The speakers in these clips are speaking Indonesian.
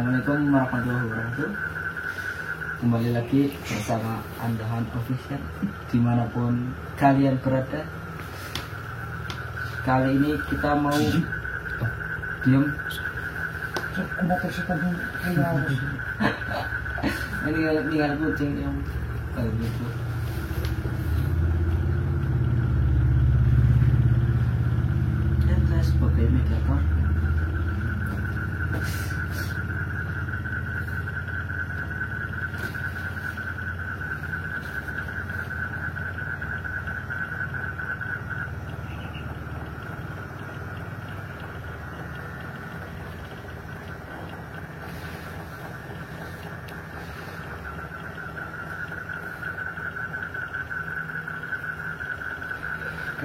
Assalamualaikum warahmatullahi wabarakatuh. Kembali lagi bersama Andahan Official dimanapun kalian berada. Kali ini kita mau diam. Ini tinggal kucing yang gitu. Dan saya sebagai mediator.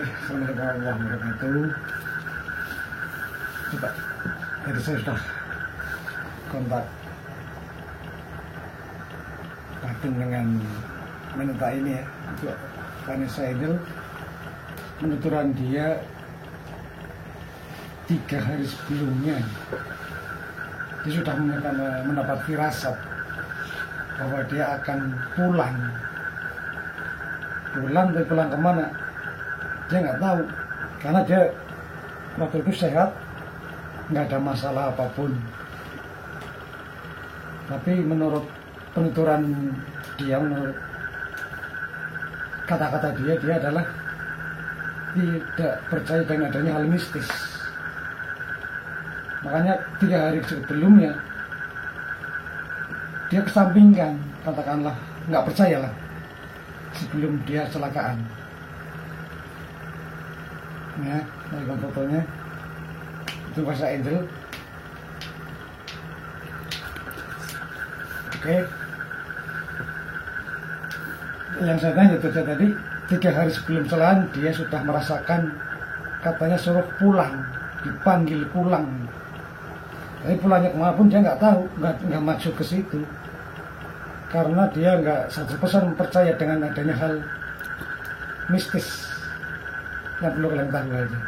Assalamualaikum warahmatullahi wabarakatuh. Coba, tadi saya sudah kontak batin dengan wanita ini ya, untuk Vanessa Angel. Penuturan dia 3 hari sebelumnya, dia sudah mendapat firasat bahwa dia akan pulang. Tapi pulang kemana? Dia nggak tahu, karena dia waktu itu sehat, nggak ada masalah apapun. Tapi menurut penuturan dia, menurut kata-kata dia adalah tidak percaya dengan adanya hal mistis. Makanya 3 hari sebelumnya dia kesampingkan, katakanlah nggak percayalah sebelum dia kecelakaan. Ya, ini fotonya. Itu Vanessa Angel. Oke. Yang saya tanya itu tadi, 3 hari sebelum kecelakaan dia sudah merasakan, katanya suruh pulang, dipanggil pulang. Tapi pulangnya kemana pun dia nggak tahu, nggak masuk ke situ, karena dia nggak 100% percaya dengan adanya hal mistis. Yang perlu kalian tahu aja.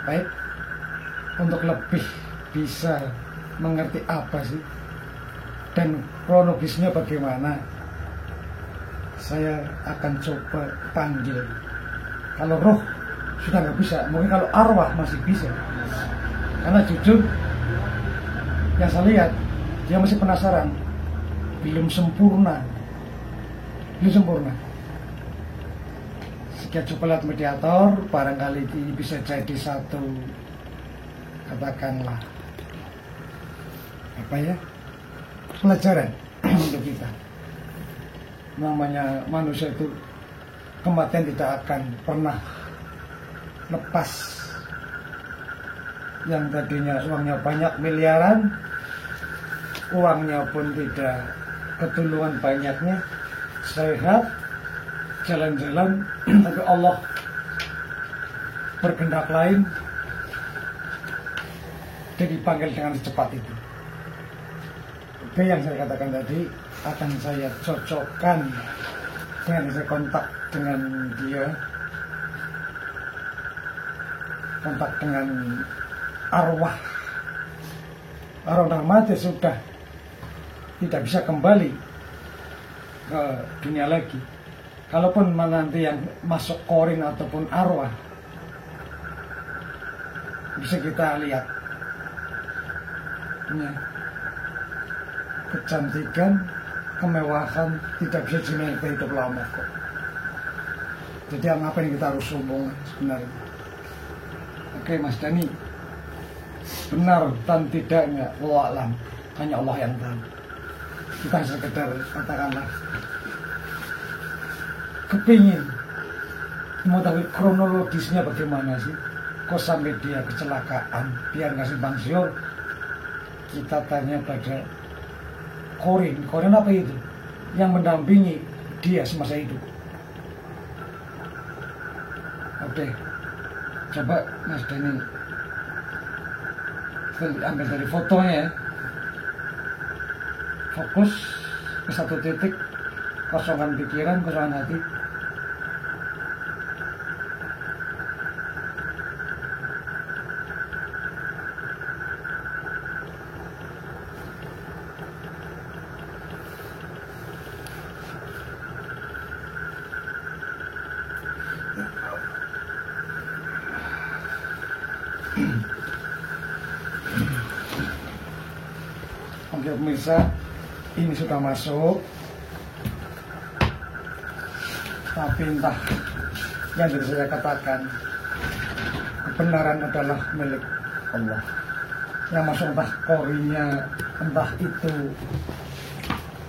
Baik, untuk lebih bisa mengerti apa sih dan kronologisnya bagaimana, saya akan coba panggil. Kalau roh sudah nggak bisa, mungkin kalau arwah masih bisa. Karena jujur, yang saya lihat, dia masih penasaran, belum sempurna. Coba lihat mediator, barangkali ini bisa jadi satu, katakanlah apa ya, pelajaran untuk kita. Namanya manusia itu, kematian tidak akan pernah lepas. Yang tadinya uangnya banyak miliaran, uangnya pun tidak ketulungan banyaknya, sehat, jalan-jalan, tapi Allah berkehendak lain, dia dipanggil dengan secepat itu. Oke, yang saya katakan tadi akan saya cocokkan dengan saya kontak dengan dia, kontak dengan arwah. Orang mati sudah tidak bisa kembali ke dunia lagi. Kalaupun nanti yang masuk korin ataupun arwah, bisa kita lihat ya, kecantikan, kemewahan tidak bisa dimiliki hidup lama kok. Jadi apa yang kita harus sombong sebenarnya? Oke Mas Dani, benar dan tidaknya Allah alam, hanya Allah yang tahu. Kita sekedar katakanlah kepingin mengetahui kronologisnya bagaimana sih kok sampai dia kecelakaan, biar nggak simpang siur. Kita tanya pada korin apa itu yang mendampingi dia semasa hidup. Oke, coba Mas Dani ambil dari fotonya ya, fokus ke satu titik, kosongkan pikiran, kosongkan hati. Oke pemirsa, ini sudah masuk. Tapi entah yang tadi saya katakan, kebenaran adalah milik Allah. Yang masuk entah korinya, entah itu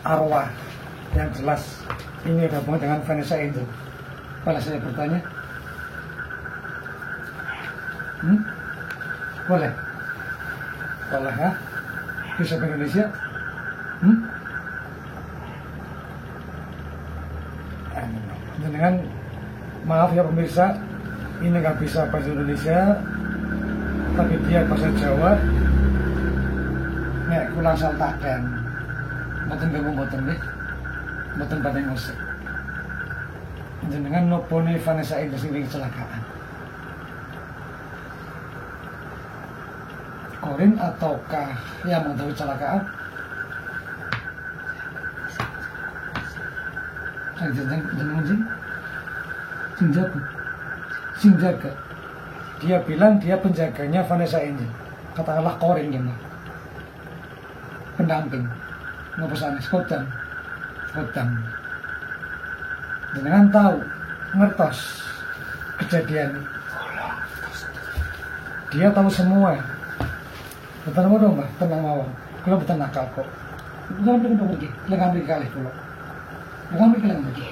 arwah, yang jelas ini ada hubungan dengan Vanessa Angel. Kalau saya bertanya, boleh? Boleh ya? Bisa ke Indonesia? Dengan maaf ya pemirsa, ini nggak bisa bahasa Indonesia, tapi dia bahasa Jawa. Nek kula saltaken, mboten ganggu mboten nggih, mboten badhe ngusik. Jenengan nopone Vanessa Angel sing kecelakaan. Korin ataukah yang mengetahui kecelakaan? Sing jaga. Dia bilang dia penjaganya Vanessa Angel. Katakanlah Korin gimana? Pendamping. Ngopesan Skodan. Dengan tahu ngertos kejadian. Dia tahu semua. Betul mau dong, tenang mawon. Kalau betul nakal kok. Jangan bikin dong pergi. Lengambil kali dulu. Lengambil lagi.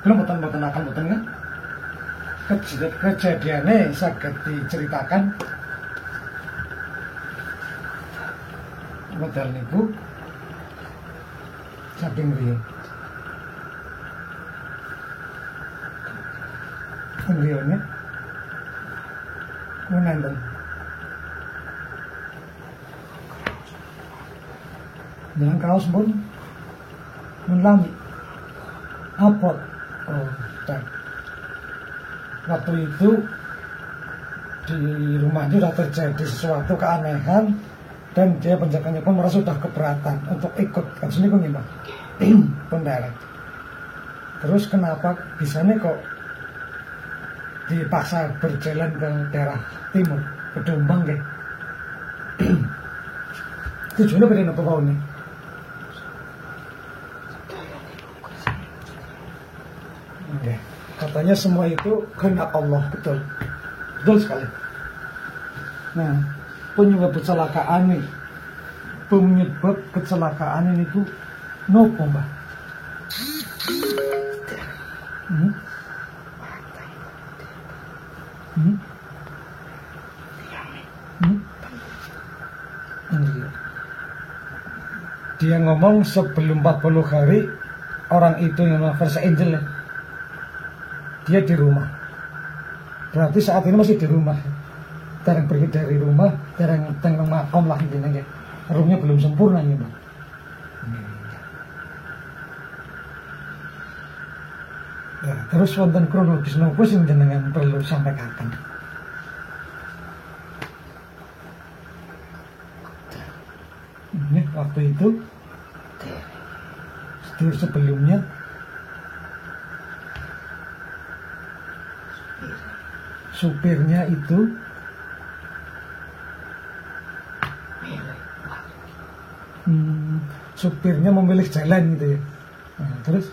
Belum betul nakal betul kan? Kejadiannya sangat diceritakan. Modal niku saking riyo. Riyone menandang. Dengan kaos pun menlami apa tak. Waktu itu di rumahnya sudah terjadi sesuatu keanehan dan dia penjaganya pun merasa sudah keberatan untuk ikut kan sini kok gimana pendarat. Terus kenapa bisanya kok dipaksa berjalan ke daerah timur ke Jombang ya? Tujuannya beda apa ini? Okay. Katanya semua itu kehendak Allah, betul sekali. Nah, penyebab kecelakaan ini itu nopo mbak? Dia ngomong sebelum 40 hari orang itu yang Vanessa Angel ya, dia di rumah. Berarti saat ini masih di rumah. Jarang pergi dari rumah, jarang tengah makom lah intinya ya. Rumahnya belum sempurna ya bang. Ya, terus wonten kronologis nopo sing jenengan perlu sampaikan. Ini waktu itu sebelumnya supirnya itu supirnya memilih jalan gitu ya. Nah, terus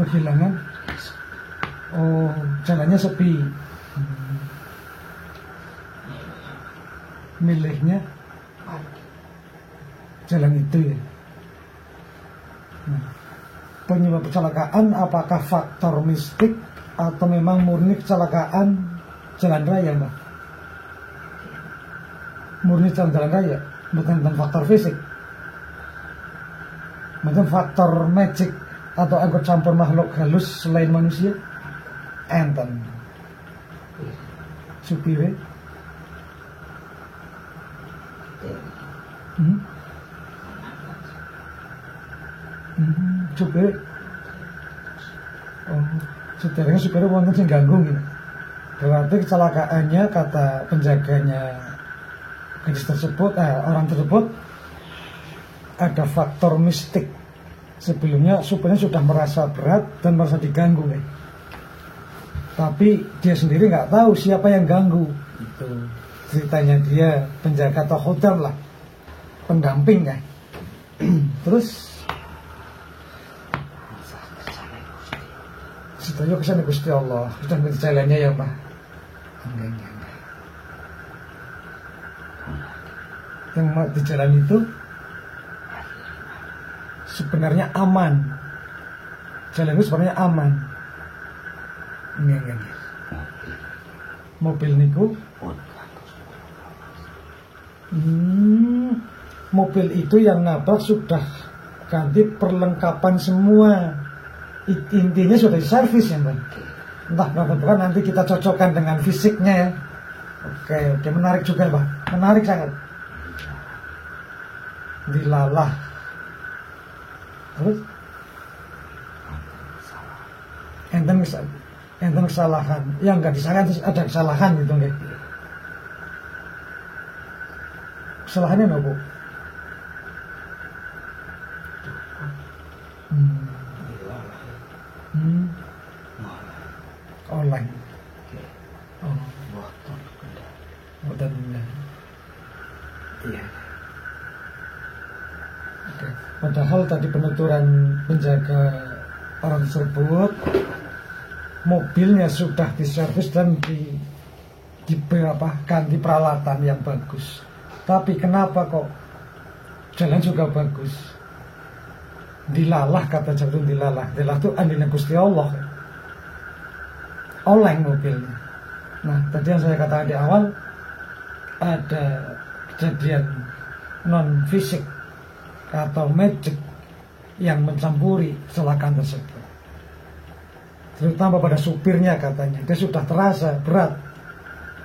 kehilangan jalannya sepi. Milihnya jalan itu ya. Nah, penyebab kecelakaan apakah faktor mistik atau memang murni kecelakaan jalan raya mbak? Murni jalan raya, bukan faktor fisik, bukan faktor magic atau angkut campur makhluk halus selain manusia. Enten supire supir sebenarnya supir wonten sing ganggu gitu. Berarti kecelakaannya kata penjaganya gadis tersebut, orang tersebut ada faktor mistik. Sebelumnya supirnya sudah merasa berat dan merasa diganggu nih. Tapi dia sendiri nggak tahu siapa yang ganggu. Itu ceritanya dia penjaga atau khodam lah, pendamping kan. Terus sedaya kesana Gusti Allah sudah menjadi jalannya ya Mbah. Yang di jalan itu sebenarnya aman. Jalan itu sebenarnya aman. Enggak. Mobil niku mobil itu yang nabrak sudah ganti perlengkapan semua. Intinya sudah diservis ya Mbak. Entah berapa nanti kita cocokkan dengan fisiknya ya. Oke, menarik juga Mbak. Menarik sangat. Dilalah. Terus enten kesalahan. Yang nggak disalahan ada kesalahan gitu nggak? Kesalahannya apa Bu? Online. Dan iya. Oke. Padahal tadi penuturan penjaga orang tersebut, mobilnya sudah diservis dan ganti peralatan yang bagus. Tapi kenapa kok jalan juga bagus? Dilalah, kata Jabdun, dilalah itu andilnya Gusti Allah. Oleng mobilnya. Nah, tadi yang saya katakan di awal, ada kejadian non fisik atau magic yang mencampuri kecelakaan tersebut. Terutama pada supirnya katanya, dia sudah terasa berat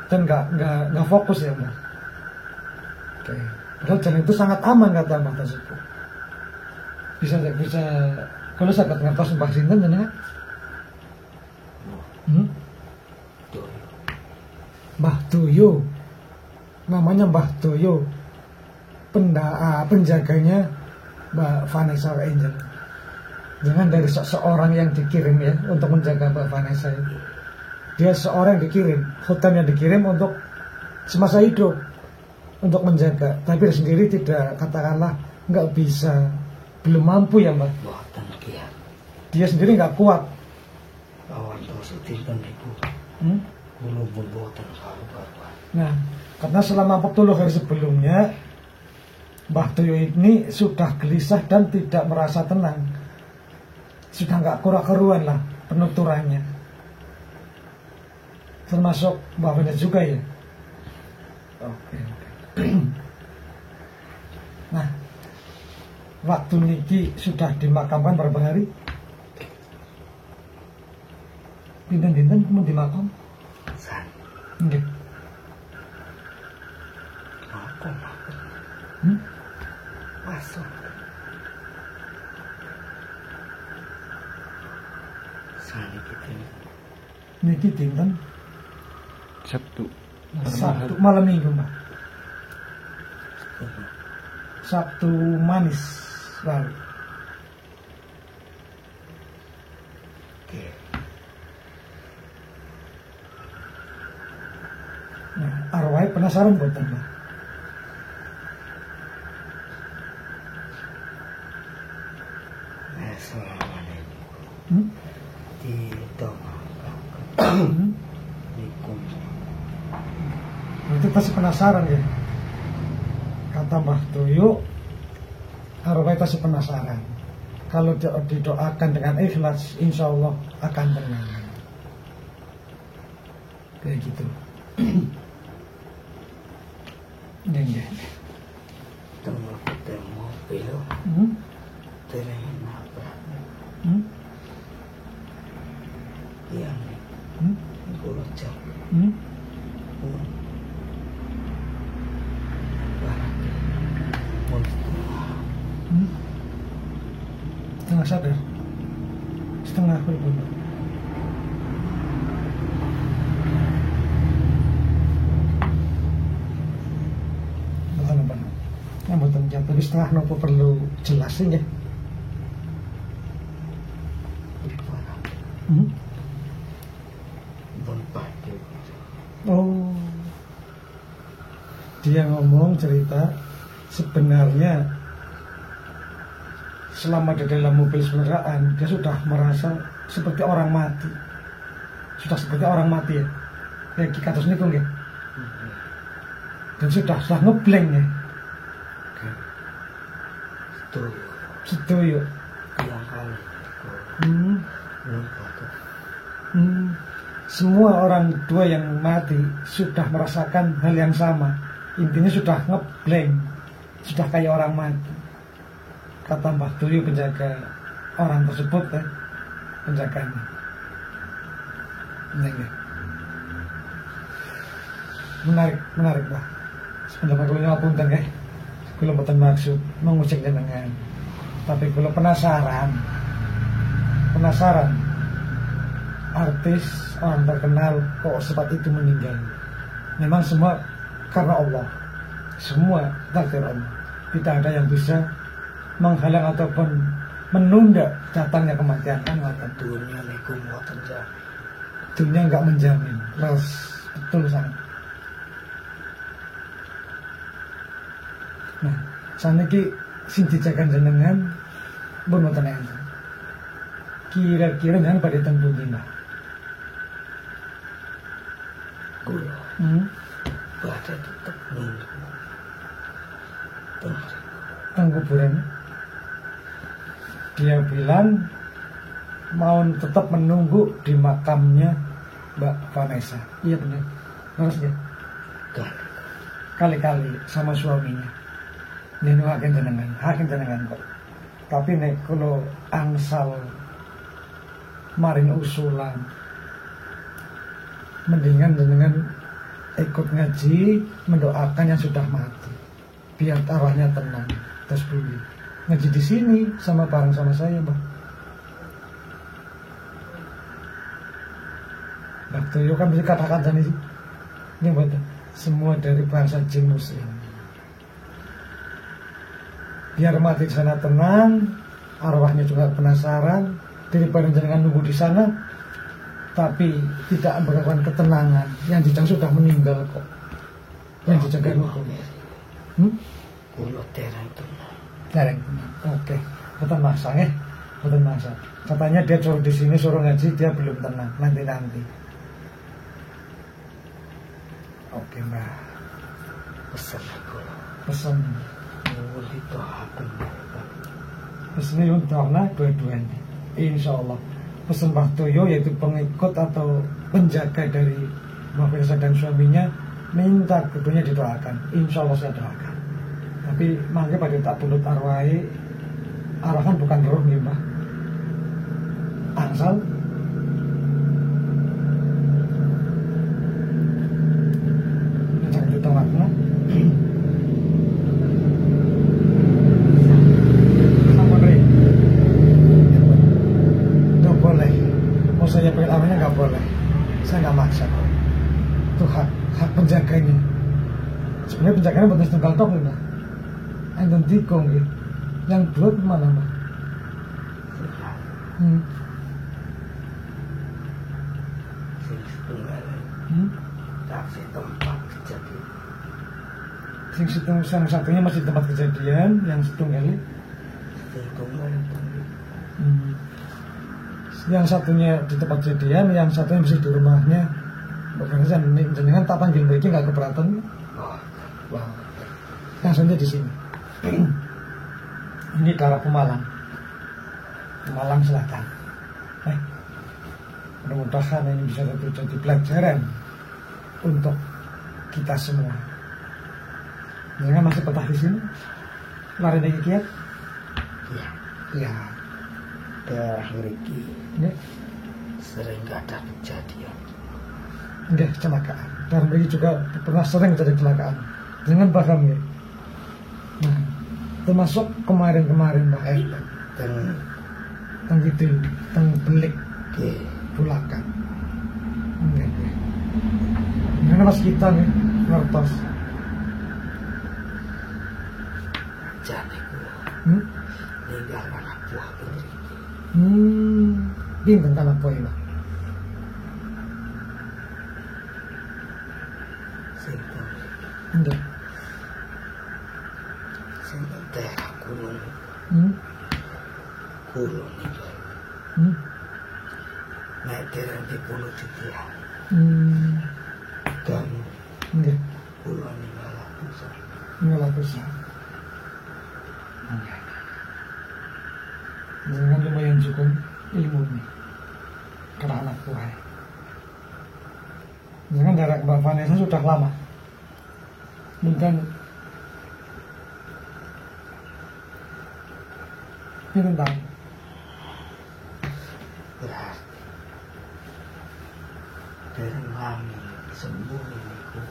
dan nggak fokus ya Mbak. Oke. Padahal jalan itu sangat aman kata Mbak tersebut. Bisa kalau saya ngertos Mbak Sinten ya. Mbah Doyo, namanya Mbah Doyo, penjaganya Mbak Vanessa Angel. Jangan dari seorang yang dikirim ya untuk menjaga Mbak Vanessa itu. Dia seorang yang dikirim, hutan yang dikirim untuk semasa hidup untuk menjaga. Tapi dia sendiri tidak, katakanlah nggak bisa, belum mampu ya Mbak. Dia sendiri nggak kuat. Nah, karena selama 40 hari sebelumnya Mbah Doyo ini sudah gelisah dan tidak merasa tenang. Sudah nggak karu-karuan lah penuturannya. Termasuk Mbah Vanessa juga ya. Oke. Nah, waktu niki sudah dimakamkan berapa hari? Dinten-dinten mau dimakam? Nggih. Masuk. Niki dinten Sabtu malam minggu Mbak. Sabtu manis lalu. Nah, arwahnya penasaran boten Mbak. Itu pasti penasaran ya. Kata Mbah Doyo, arwahnya pasti penasaran. Kalau didoakan dengan ikhlas, insya Allah akan tenang. Kayak gitu. Iya. Tunggu ketemu mobil. Terlalu nabrak. Yang gocok. Setengah sadar, setengah berbunyi. Mboten jam, tapi setengah nopo perlu jelasin ya. Badhe. Oh, dia ngomong cerita sebenarnya selama di dalam mobil kendaraan dia sudah merasa seperti orang mati, sudah seperti orang mati ya, kayak kados niku nggih, dan sudah ngeblank ya, setuju. Yang kali. Semua orang tua yang mati sudah merasakan hal yang sama. Intinya sudah ngeblank, sudah kayak orang mati. Kata Mbah Doyo penjaga orang tersebut ya, penjaganya. Menarik Mbah. Sebenarnya kalau nyapun kan kayak kalau bukan maksud mengucap jenengan, tapi kalau penasaran artis orang terkenal kok sempat itu meninggal. Memang semua karena Allah, semua takdir Allah. Tidak ada yang bisa menghalang ataupun menunda datangnya kematian. Kan Dunia niku mboten jamin. Dunia nggak menjamin. Terus betul sangat. Nah, saniki sing dijaga jenengan pun mboten enten. Kira-kira jangan pada tentu Mbah. Kula badhe tetep nunggu. Teng kuburan. Dia bilang mau tetap menunggu di makamnya Mbak Vanessa. Iya benar. Terus ya. Kali-kali sama suaminya. Nino hakin jenengan kok. Tapi nek kalau angsal maring usulan, mendingan jenengan ikut ngaji, mendoakan yang sudah mati, biar arwahnya tenang. Terus beli ngaji di sini sama bareng sama saya, Mbak. Mbak Doyo kan bisa kata-kata nih, ini buat semua dari bangsa jin muslim. Biar mati di sana tenang, arwahnya juga penasaran, daripada jangan nunggu di sana, tapi tidak melakukan ketenangan. Yang dijang sudah meninggal kok. Yang dijaga hukum. Kulo terang tenang. Terang. Oke. Betul masa ya. Betul masa. Katanya dia suruh di sini suruh ngaji, dia belum tenang. Nanti. Oke Mbak. Pesan kulo. Pesan. Mulai doakan. Pesannya untuk dua-duanya. Insya Allah. Pesan Mbah Doyo yaitu pengikut atau penjaga dari Mbah Vanessa dan suaminya, minta keduanya didoakan. Insya Allah saya doakan. Tapi mangke pada tak bulut arwahnya, arwah kan bukan roh nih Mbah. Angsal. Jangan ditolaknya. Saya pengen arwahnya nggak boleh, saya nggak maksa. Itu hak penjaganya. Sebenarnya penjaganya bukan setunggal tok nih, enten tikung gitu. Yang belut mana Mbak? Taksi tempat kejadian. Yang satunya masih tempat kejadian, yang setunggal. Yang satunya di tempat kejadian, yang satunya masih di rumahnya. Bahkan jenengan tak panggil mereka nggak keberatan. Wah, langsung aja di sini. Ini daerah Pemalang Selatan. Mudah-mudahan ini bisa jadi pelajaran untuk kita semua. Jangan masih betah di sini. Lari dari kiat. Iya. Daerah mriki sering gak ada kejadian. Enggak, kecelakaan. Dan mriki juga pernah sering terjadi kecelakaan. Jangan paham ya. Nah, termasuk kemarin-kemarin Mbak teng gitu, teng belik Bulakan. Enggak. Mana mas kita nih ngertos. Jadi ninggal anak buah putri. Bingung kan apa ini? sing Nggih. sing daerah kulon kulon itu nek daerah di Pulau Jutian dan Nggih. kulon ini malah pusat Ngalah besar. Jangan lumayan cukup ilmu nih. Karena anak buah. Jangan jarak Mbak Vanessa sudah lama. Mungkin tentang berarti dari mami sembuh niku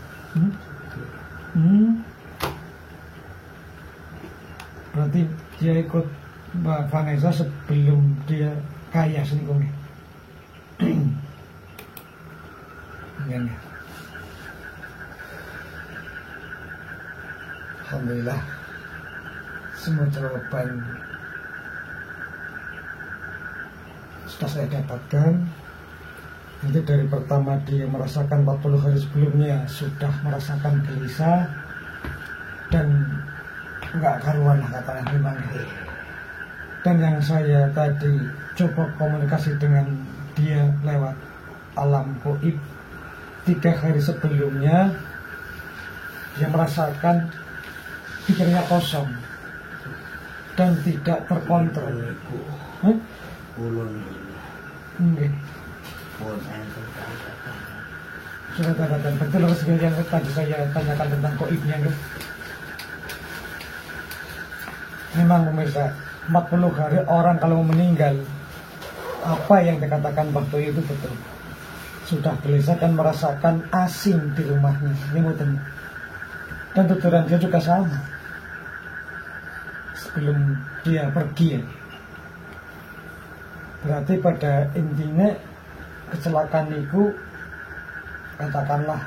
berarti dia ikut Mbak Vanessa sebelum dia kaya selingkuhnya. Ya, ya. Alhamdulillah semua jawaban sudah saya dapatkan. Jadi dari pertama dia merasakan 40 hari sebelumnya sudah merasakan gelisah dan nggak karuan lah katanya memang. Dan yang saya tadi coba komunikasi dengan dia lewat alam goib 3 hari sebelumnya, dia merasakan pikirnya kosong dan tidak terkontrol. kulon Enggak. pun enten katakan Sudah katakan betul sekali yang tadi saya tanyakan tentang goibnya kan. Memang pemirsa 40 hari orang kalau meninggal, apa yang dikatakan waktu itu betul. Sudah gelisah dan merasakan asing di rumahnya. Ini mungkin. Dan tuturan dia juga sama. Sebelum dia pergi ya. Berarti pada intinya kecelakaan itu katakanlah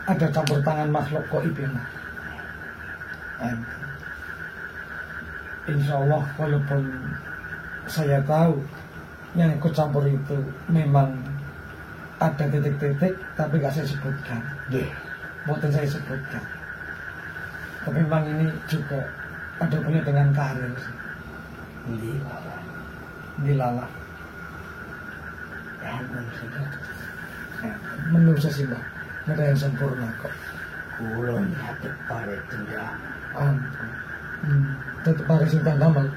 ada campur tangan makhluk goib ya. Insya Allah walaupun saya tahu yang ikut campur itu memang ada titik-titik, tapi gak saya sebutkan. Mungkin saya sebutkan. Tapi memang ini juga ada punya dengan karir sih. Dilala. Menurut saya sih mbak, nggak ada yang sempurna kok. kulon hati pare tidak Tetap harus simpan tambal.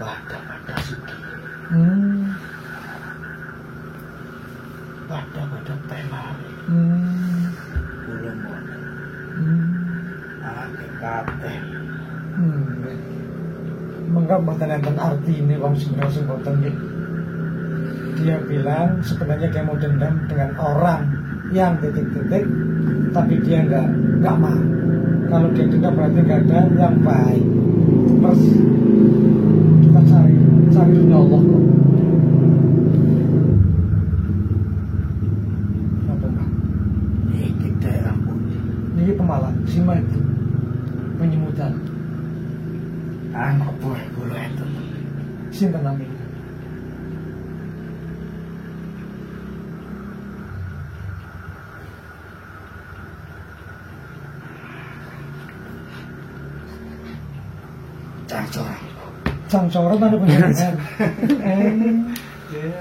pada suki pada penari kulon ake kate Mengapa mboten enten arti ini wong sing boten nggih. Dia bilang sebenarnya dia mau dendam dengan orang yang titik-titik, tapi dia nggak mau. Kalau dia dendam berarti nggak ada yang baik. Terus kita cari dunia Allah kok. Apa mbak? iki daerah putih Ini Pemalang, Sima itu penyemutan. anak boleh itu Sinten namanya? cancoran Cangcoran ada penyanyian.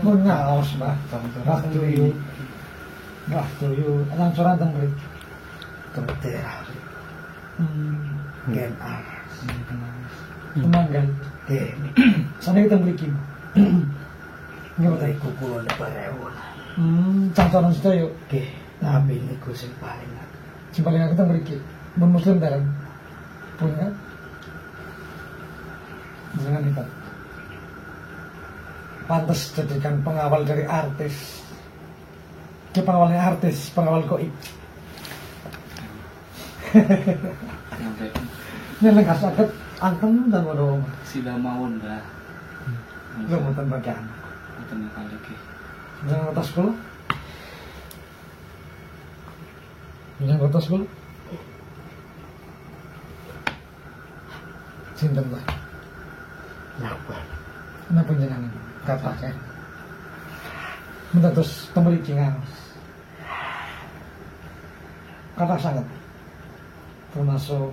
Mengaos mbak. Waktu yuk. Cangcoran tenggerik. ke daerah gen aras Temanggal. Sana kita beli kim. Nggak mulai betul. kulon barewon Cangcoran sudah yuk. tapi ini ku sing paling Si paling aku teng mriki. Mun muslim dalam. Punya. Jangan kita. Pantas jadikan pengawal dari artis. Dia pengawalnya artis, pengawal goib. Sampai Ini lengkap sakit, anteng dan waduh. sila mawon dah. Lu mau tembak anak. Mboten kali iki. Jangan atas sekolah. Jangan atas sekolah. Sinten lah. napa Kenapa jenengan kata ya? Minta terus tembeli cingaos. kata sangat termasuk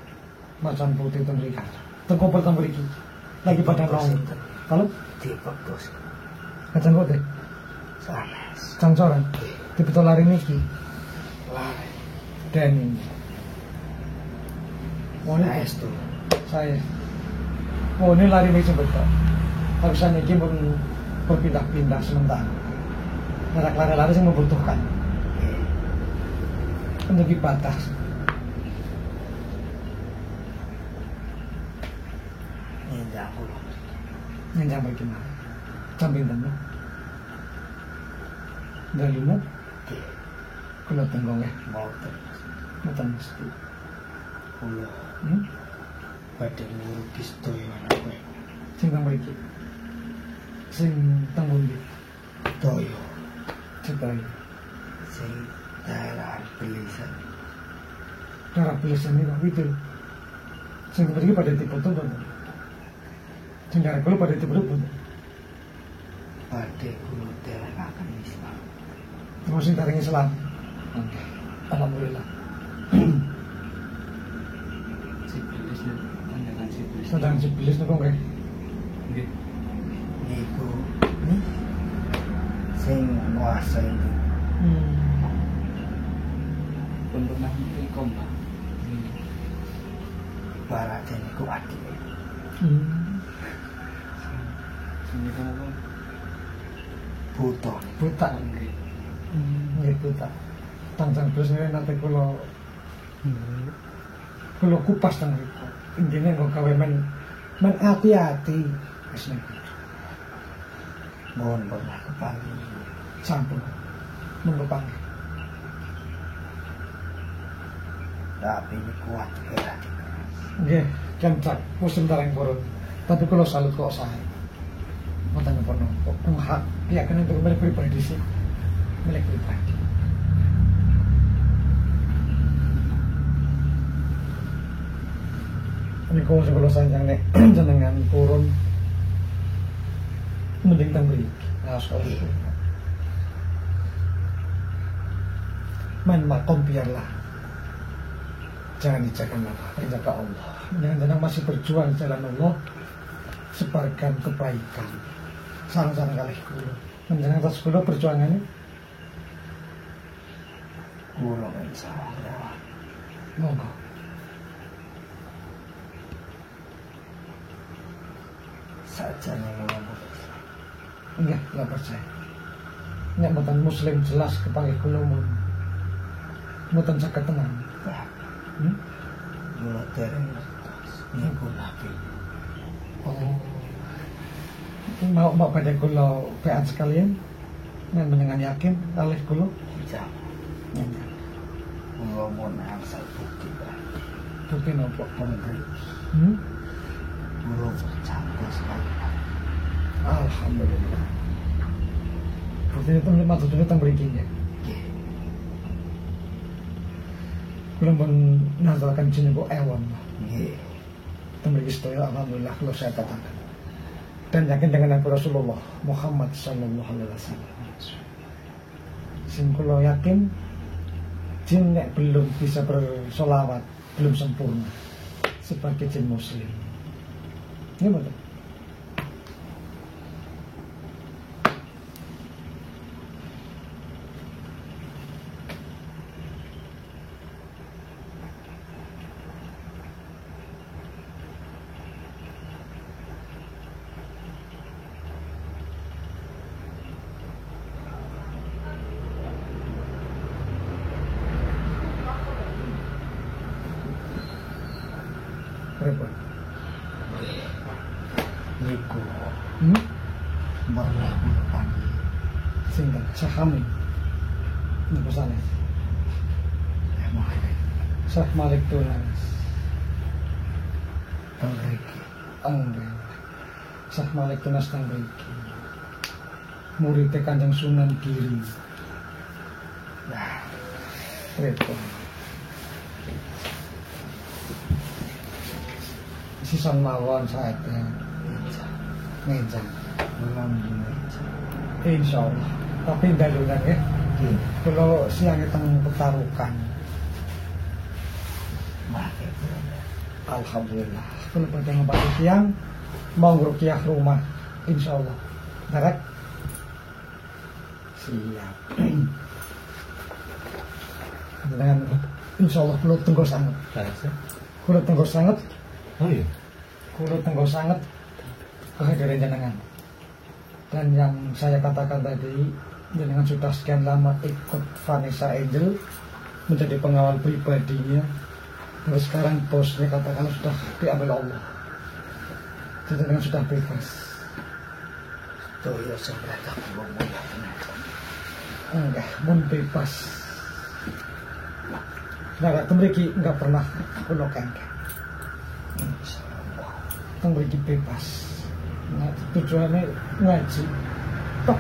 macan putih temberikan tengkopel temberiki lagi pada nong kalau Di fokus. macan putih Sanes. cangcoran di betul lari niki Lari. dan oh ini Sanes tuh. saya oh ini lari niki betul harusnya niki pun berpindah-pindah sementara lari-lari yang membutuhkan untuk batas Ninjang pulau. yang sampai gimana sampai temu dari mu Oke. kalau tenggongnya Mau terus. mutan mesti Pulau. Pada ngurukis tuh yang anak gue. sing sampai iki sing tanggung di Toyo. cetai Sing daerah pilihan. cara tulisan ini kok itu sing pergi pada tipe tuh bener sing cara kalau pada tipe tuh bener Pada kulo daerah akan Islam. terus sing taring Islam alhamdulillah Sipilis nih, pandangan sipilis. sedang sipilis nih kok nggak Nggih. Niku. Sing nguasa itu. Pun pernah ikom lah. Baratnya niku adik. Sini kan apa? Buto. buta Nggih. nggih buta tangcang terus ini nanti kalau kupas tang intinya nggak gawe men hati-hati wis nek Mohon pernah kepanggil. sampun mengepang Tapi ini kuat gerak. nggih kencak musim tareng purun tapi kalau salut kok saya mboten napa napa hak yakin untuk milik pribadi sih milik pribadi ini kau sebelum sanjang nek jenengan purun mending tembri nah sekali main makom biarlah jangan dijaga Allah dijaga Allah jangan masih berjuang di jalan Allah sebarkan kebaikan sarang-sarang kali kulo menjenang atas kulo perjuangannya Kulo kan salah lewat. monggo Saja nih ngomong. enggak percaya nek mboten muslim jelas kepanggih kulo mun mboten saged tenang Kulo dereng niku nabi. oh mau pada kulo peat sekalian dan mendengar yakin alih kulo Jam. Kulo mau angsal bukti kan. bukti nopo Pemberi. Kulo bercampur sekali. alhamdulillah bukti itu maksudnya tentang berikinya kulo pun nazarkan sini kok ewan Nggih. tembriki sedaya alhamdulillah kalau saya katakan dan yakin dengan Nabi Rasulullah Muhammad sallallahu alaihi wasallam sing kula yakin jin nek belum bisa bersolawat belum sempurna sebagai jin muslim ini betul repot Niku hmm? pernah kulo panggil. Sinten Syahami ini pesannya Emang Syekh Malik Tunas Pemberi. enggak Syekh Malik Tunas Tambriki muridnya Kanjeng Sunan Giri Nah, repot sisan mawon saatnya ngejang belum dimeja. insya Allah tapi dalunan ya kalau siang teng petarukan Alhamdulillah. Kalau pada ngobati siang mau rukiah rumah, insya Allah. Barak. Siap. Dengan insya Allah kulo tunggu sangat. Kulo tunggu sangat. Oh iya. Kulo tunggu sangat kehadiran jenengan. Dan yang saya katakan tadi, jenengan sudah sekian lama ikut Vanessa Angel menjadi pengawal pribadinya. Terus sekarang bosnya katakan sudah diambil Allah. Jadi jenengan sudah bebas. Tuh ya sebelah tak belum ya. Enggak, mun bebas. Nah, temriki enggak pernah kulo kengkeng. Temriki bebas. Nah, tujuannya ngaji. Tok.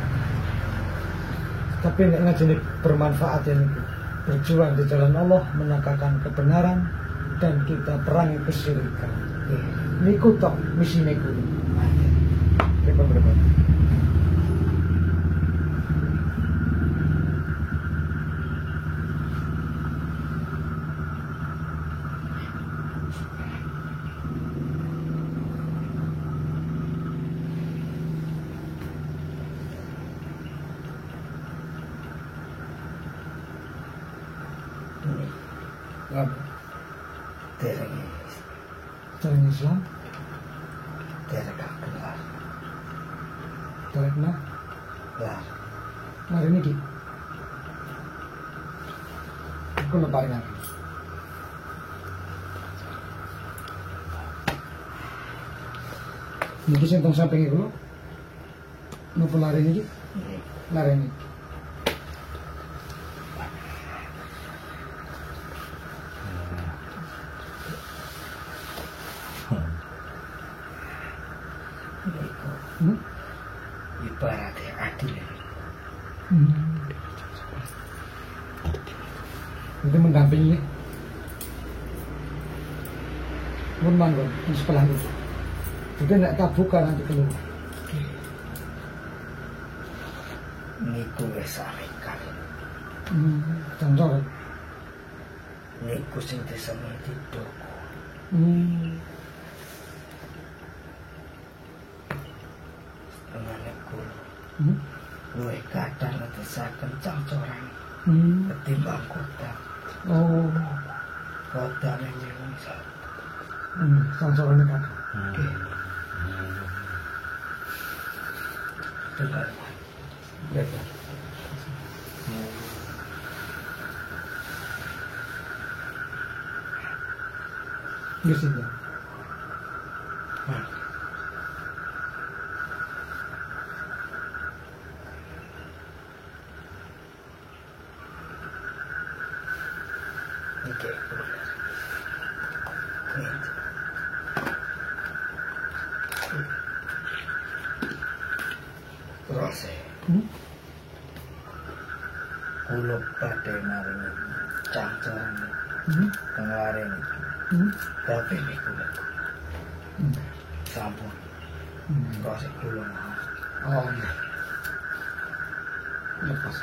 Tapi ngaji ini bermanfaat ya nih. Berjuang di jalan Allah, menegakkan kebenaran dan kita perangi kesyirikan. Niku tok misi niku. Berapa? Dereng Islam, Derek gelar. dereng nah, Gelar. hari ini aku leparin hari. Ini sing tong samping iku, nopo lari ini? Lari ini. Ibaratnya adil. Itu mendampingi. Mun manggon di sebelah itu. Jadi nek kabuka nanti keluar. Niku wis arekan. Contoh. Niku sing disemeti doko. Temanku. Luwih kadang ngedesaken camcoran ketimbang kota. Oh, Kota yang misal. contohnya kan. Benar. Betul. Gitu ya. Oke. Terus kulo pada maringi camcoran pengeluaran tapi niku sampun terus kulo mau Oh, iya. Lepas.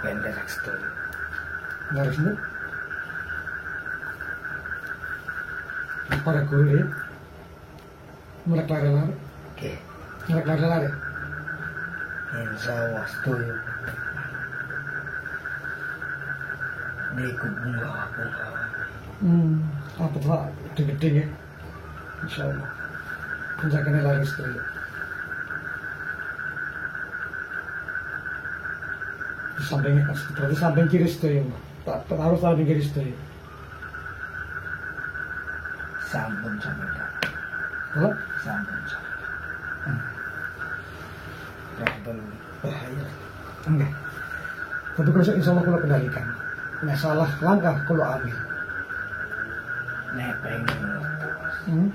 pendek story. Garis ini. Para guru ya. Mulai lari-lari. Oke. Mulai lari-lari. Insya Allah setuju. Niku bunga. Apa tuh gede-gede ya. Insya Allah. Penjaganya lari setuju. Berarti samping kiri setuju. Harus samping kiri setuju. Sampun sampai tak. Halo? Sampun sampai. Rabbal bahaya. Enggak. Tapi kalau insya Allah kalau kendalikan. Nah salah langkah kalau ambil. Nek pengen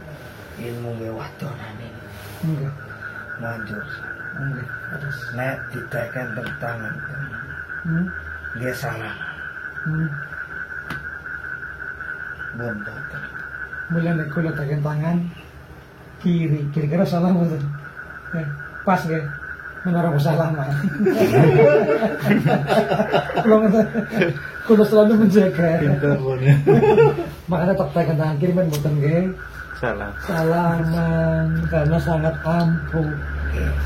ilmu wadonan ini Enggak. manjur. Enggak. Terus. Nek ditekan tangan. Dia salah. Bontot. Mulai nek kula tekan tangan kiri, kira-kira salah betul. Pas ya. menara usah lama. Kulo selalu menjaga. Makanya tak tekan tangan kiri men mboten nggih. Salaman karena sangat ampuh.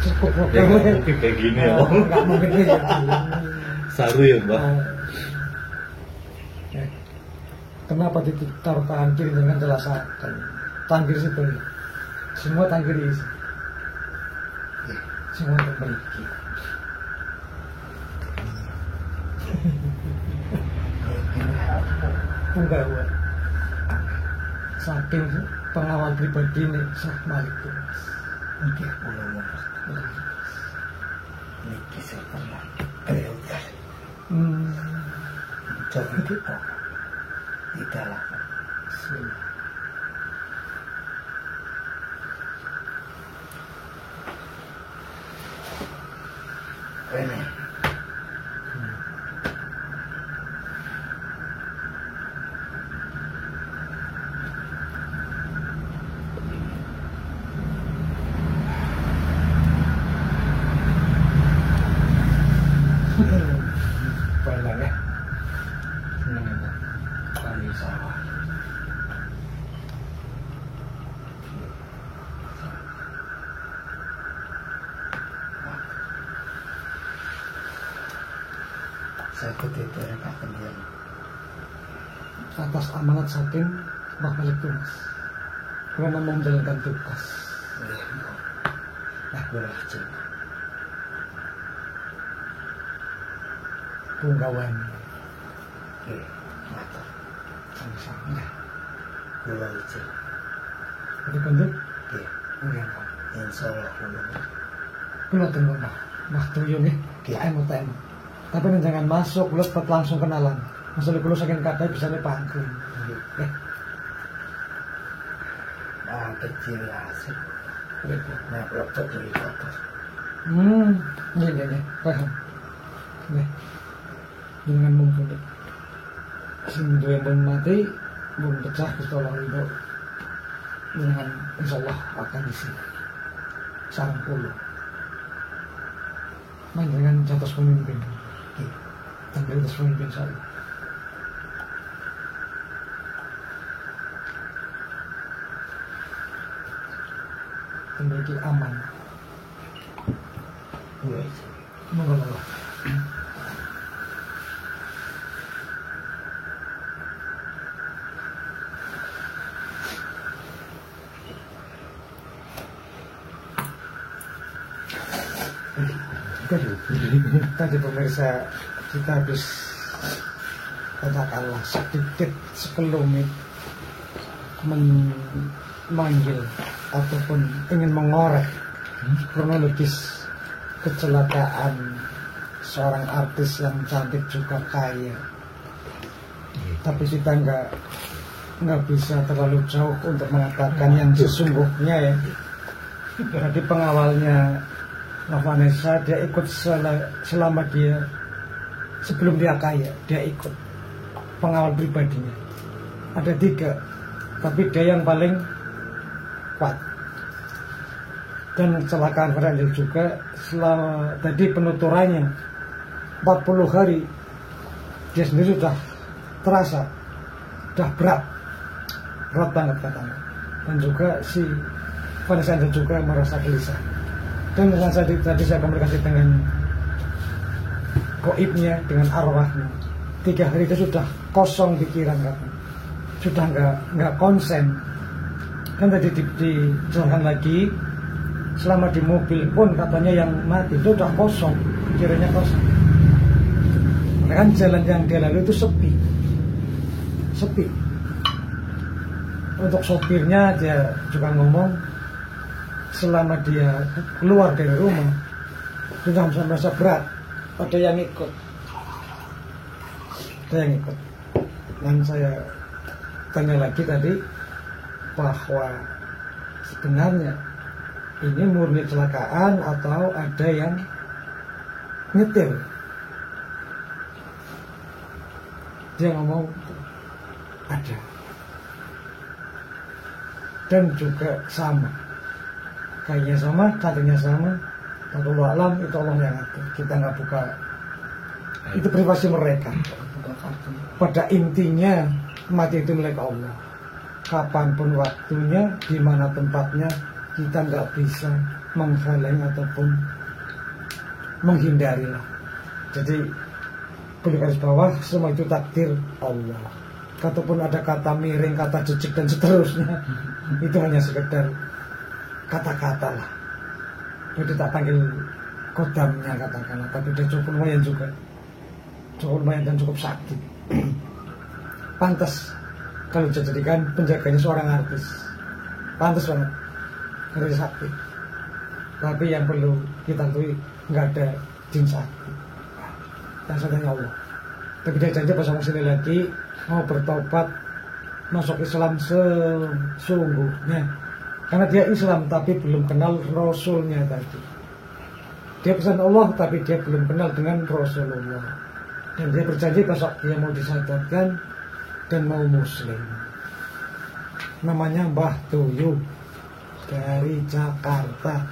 Cukup kok. Ya, mungkin kayak gini ya. Enggak mungkin kayak Saru ya, Mbak. Kenapa ditaruh tangan kiri dengan jelasakan? Tangan kiri situ. Semua tangan kiri isi. Semua terpergi. Enggak buat. Saking pengawal pribadi nih Syekh Malik itu. Oke, mulai ini kisah pernah dikereutkan. Coba kita di dalam sini. Ini. Banyak ya. Senang ya. Kali sawah. Saya ketidakan dia. Atas amanat saking Mbah Malik Tumas karena mau menjalankan tugas. Berhasil. Punggawan Oke, mata. sama-sama. Berhasil. Jadi konduk, Oke, enggak. insya Allah. Kulo tunggu mah tuyung ya. Oke. Emo temu. Tapi jangan masuk, kulo tetap langsung kenalan. Masalah kulo saking kadai bisa panggung. Nah, kecil asik. Gitu. Nah, lepet dari kotor. Ini, paham. Nih, dengan mumpuni. Sing duwe pun mati, belum pecah pistol itu. Dengan insya Allah akan diisi. Sarang puluh. Main dengan jatuh pemimpin. Dan jatuh pemimpin saya. Memiliki aman. Monggo Allah. Tadi pemirsa kita habis katakanlah sedikit sekelumit memanggil ataupun ingin mengorek kronologis kecelakaan seorang artis yang cantik juga kaya. Tapi kita nggak bisa terlalu jauh untuk mengatakan yang sesungguhnya ya. Jadi pengawalnya Vanessa dia ikut selama dia sebelum dia kaya, dia ikut pengawal pribadinya. Ada 3, tapi dia yang paling kuat. Dan kecelakaan Fernandel juga selama tadi penuturannya 40 hari dia sendiri sudah terasa sudah berat banget katanya. Dan juga si Vanessa Angel juga merasa gelisah. Dan tadi saya komunikasi dengan goibnya, dengan arwahnya. 3 hari itu sudah kosong pikiran katanya, sudah nggak konsen. Kan tadi dijelaskan lagi selama di mobil pun katanya yang mati itu udah kosong, pikirannya kosong. Karena kan jalan yang dia lalu itu sepi. Untuk sopirnya dia juga ngomong selama dia keluar dari rumah sudah merasa berat. Ada yang ikut. Dan saya tanya lagi tadi bahwa sebenarnya ini murni kecelakaan atau ada yang nyetir. Dia ngomong ada. Dan juga sama, kayaknya sama, cantiknya sama, Wallahu alam, itu Allah yang ngatur. Kita nggak buka, itu privasi mereka. Pada intinya mati itu milik Allah. Kapanpun waktunya, di mana tempatnya, kita nggak bisa menghalangi ataupun menghindari lah. Jadi perlu garis bawah, semua itu takdir Allah. Kataupun ada kata miring, kata jejak dan seterusnya, itu hanya sekedar kata-kata lah. Jadi tak panggil kodamnya katakanlah, tapi dia cukup lumayan juga, cukup lumayan dan cukup sakit. Pantas kalau dijadikan penjaganya seorang artis, pantas banget, harus sakit. Tapi yang perlu kita tahu, nggak ada jin sakti, yang sadanya Allah. Tapi dia janji bersama sini lagi mau bertobat, masuk Islam sesungguhnya. Karena dia Islam tapi belum kenal Rasulnya tadi. Dia pesan Allah tapi dia belum kenal dengan Rasulullah. Dan dia berjanji besok dia mau disadarkan dan mau Muslim. Namanya Mbah Tuyu dari Jakarta.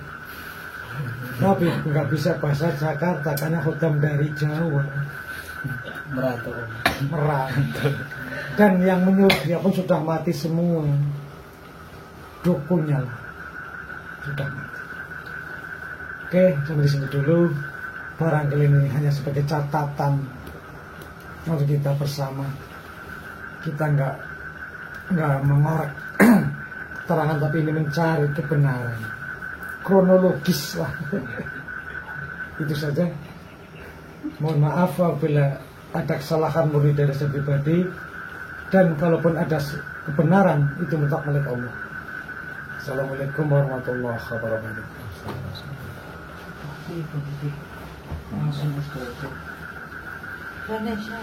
Tapi nggak bisa bahasa Jakarta karena khodam dari Jawa. Merantau. Dan yang menyuruh dia pun sudah mati semua. Dukunnya lah sudah mati. Oke, sampai di sini dulu. Barangkali ini hanya sebagai catatan untuk kita bersama. Kita nggak mengorek keterangan, tapi ini mencari kebenaran kronologis lah. Itu saja. Mohon maaf apabila ada kesalahan murni dari saya pribadi, dan kalaupun ada kebenaran itu mutlak milik Allah. Assalamualaikum warahmatullahi wabarakatuh. Vanessa,